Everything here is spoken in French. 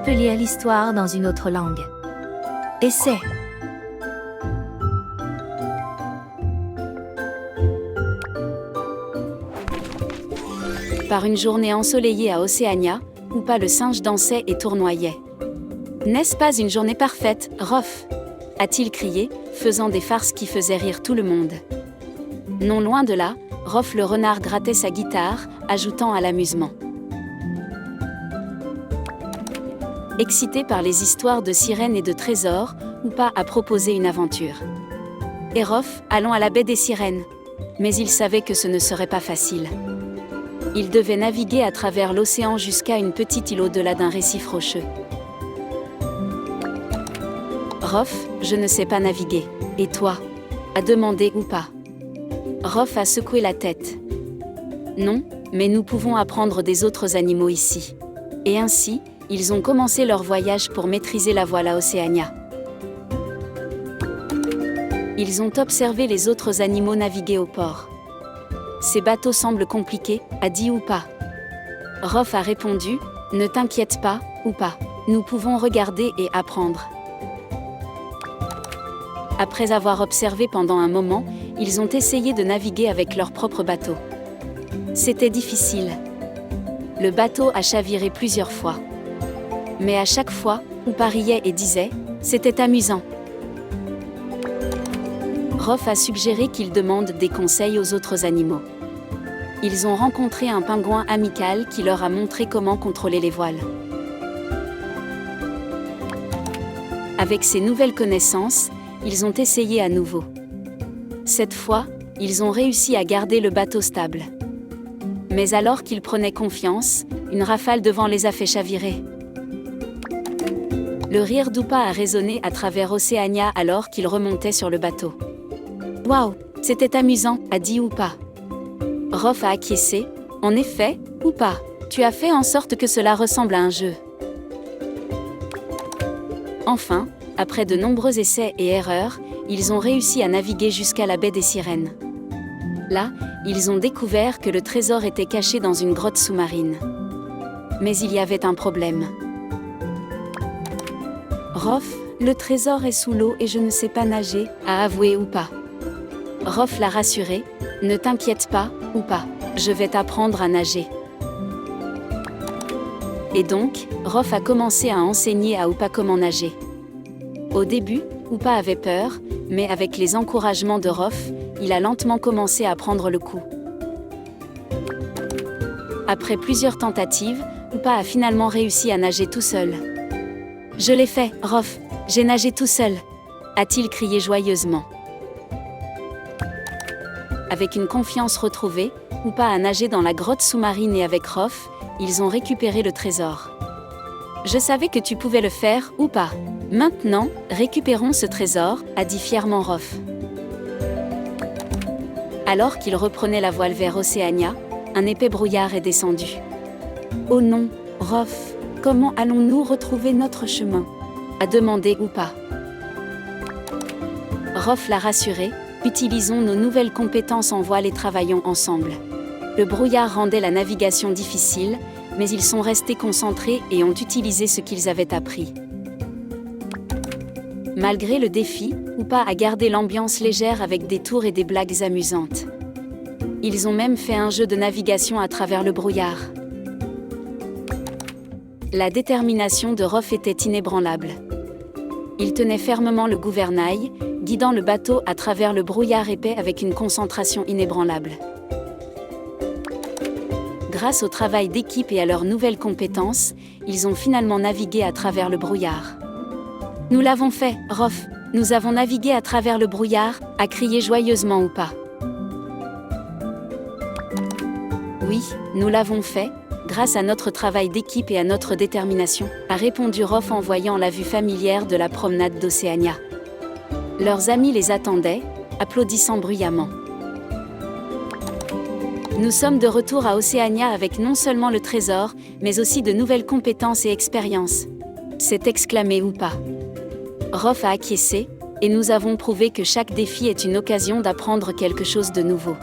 peux lire l'histoire dans une autre langue. Essaie. Par une journée ensoleillée à Océania, Hoopa le singe dansait et tournoyait. « N'est-ce pas une journée parfaite, Rof ?» a-t-il crié, faisant des farces qui faisaient rire tout le monde. Non loin de là, Rof le renard grattait sa guitare, ajoutant à l'amusement. Excité par les histoires de sirènes et de trésors, Hoopa a proposé une aventure. « Et Rof, allons à la baie des sirènes !» Mais il savait que ce ne serait pas facile. Il devait naviguer à travers l'océan jusqu'à une petite île au-delà d'un récif rocheux. « Rof, je ne sais pas naviguer. Et toi ?» a demandé Hoopa. Rof a secoué la tête. « Non, mais nous pouvons apprendre des autres animaux ici. » Et ainsi, ils ont commencé leur voyage pour maîtriser la voile à Océania. Ils ont observé les autres animaux naviguer au port. « Ces bateaux semblent compliqués, » a dit Hoopa. Rof a répondu, « Ne t'inquiète pas, Hoopa. Nous pouvons regarder et apprendre. » Après avoir observé pendant un moment, ils ont essayé de naviguer avec leur propre bateau. C'était difficile. Le bateau a chaviré plusieurs fois. Mais à chaque fois, Hoopa riait et disait « C'était amusant ». Rof a suggéré qu'ils demandent des conseils aux autres animaux. Ils ont rencontré un pingouin amical qui leur a montré comment contrôler les voiles. Avec ces nouvelles connaissances, ils ont essayé à nouveau. Cette fois, ils ont réussi à garder le bateau stable. Mais alors qu'ils prenaient confiance, une rafale de vent les a fait chavirer. Le rire d'Hoopa a résonné à travers Océania alors qu'ils remontaient sur le bateau. « Waouh, c'était amusant », a dit Hoopa. Rof a acquiescé. « En effet, Hoopa, tu as fait en sorte que cela ressemble à un jeu. » Enfin, après de nombreux essais et erreurs, ils ont réussi à naviguer jusqu'à la baie des Sirènes. Là, ils ont découvert que le trésor était caché dans une grotte sous-marine. Mais il y avait un problème. « Rof, le trésor est sous l'eau et je ne sais pas nager », a avoué Hoopa. Rof l'a rassuré, « Ne t'inquiète pas, Hoopa, je vais t'apprendre à nager. » Et donc, Rof a commencé à enseigner à Hoopa comment nager. Au début, Hoopa avait peur, mais avec les encouragements de Rof, il a lentement commencé à prendre le coup. Après plusieurs tentatives, Hoopa a finalement réussi à nager tout seul. « Je l'ai fait, Rof, j'ai nagé tout seul !» a-t-il crié joyeusement. Avec une confiance retrouvée, Hoopa a nagé dans la grotte sous-marine et avec Rof, ils ont récupéré le trésor. « Je savais que tu pouvais le faire, Hoopa. Maintenant, récupérons ce trésor, » a dit fièrement Rof. Alors qu'il reprenait la voile vers Océania, un épais brouillard est descendu. « Oh non, Rof, comment allons-nous retrouver notre chemin ?» a demandé Hoopa. Rof l'a rassuré, « Utilisons nos nouvelles compétences en voile et travaillons ensemble. » Le brouillard rendait la navigation difficile, mais ils sont restés concentrés et ont utilisé ce qu'ils avaient appris. Malgré le défi, Hoopa a gardé l'ambiance légère avec des tours et des blagues amusantes. Ils ont même fait un jeu de navigation à travers le brouillard. La détermination de Rof était inébranlable. Il tenait fermement le gouvernail, guidant le bateau à travers le brouillard épais avec une concentration inébranlable. Grâce au travail d'équipe et à leurs nouvelles compétences, ils ont finalement navigué à travers le brouillard. « Nous l'avons fait, Rof, nous avons navigué à travers le brouillard », a crié joyeusement Hoopa. « Oui, nous l'avons fait, grâce à notre travail d'équipe et à notre détermination », a répondu Rof en voyant la vue familière de la promenade d'Océania. Leurs amis les attendaient, applaudissant bruyamment. « Nous sommes de retour à Océania avec non seulement le trésor, mais aussi de nouvelles compétences et expériences », s'est exclamé Hoopa. Rof a acquiescé, et nous avons prouvé que chaque défi est une occasion d'apprendre quelque chose de nouveau.